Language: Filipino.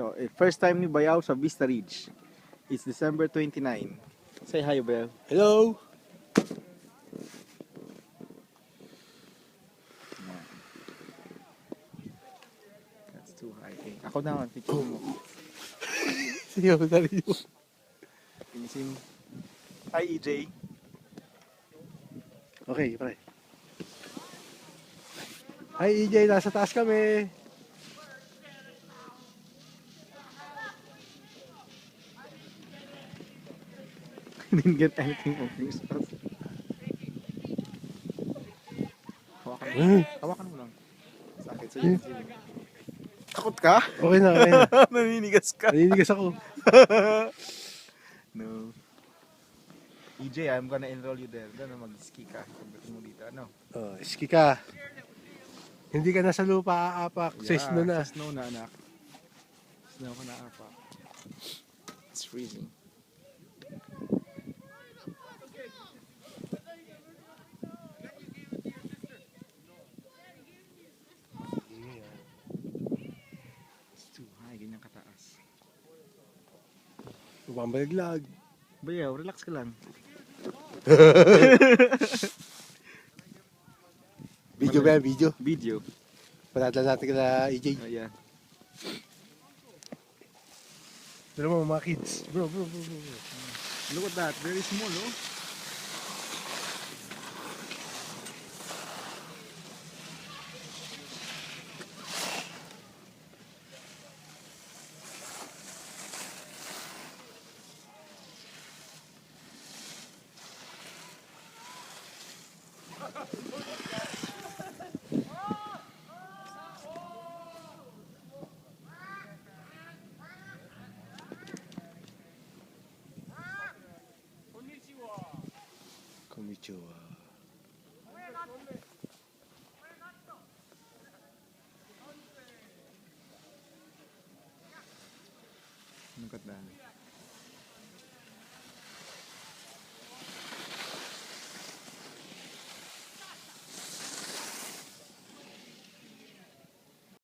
So, first time ni Bayaw sa Vista Ridge. It's December 29. Say hi, Bayaw. Hello! That's too high. Okay. Ako naman, picture mo. Sige, madali mo. Pinsim. Hi, EJ. Okay, pare. Hi EJ, nasa taas kami. Didn't get anything from Christmas. Hawakan mo. Hawakan mo lang. Sakit sa iyo. Takot ka? Okay na, okay na. Naninigas ka. Naninigas ako. No. EJ, I'm gonna enroll you there. Gonna mag-ski ka. Pagdating mo dito, ano? Oh, ski ka. Hindi ka na sa lupa aapak. Sa snow na. Sa snow na, anak. Snow ka na, apa. It's freezing. It's too high, ganyan kataas. Bumabalaglag. Bayaw, relax ka lang. Video ba yan? Video? Video. Panadala natin ka na EJ. Ayan. Pero mo mga kids. Bro. Look at that, very small, oh. Konnichiwa.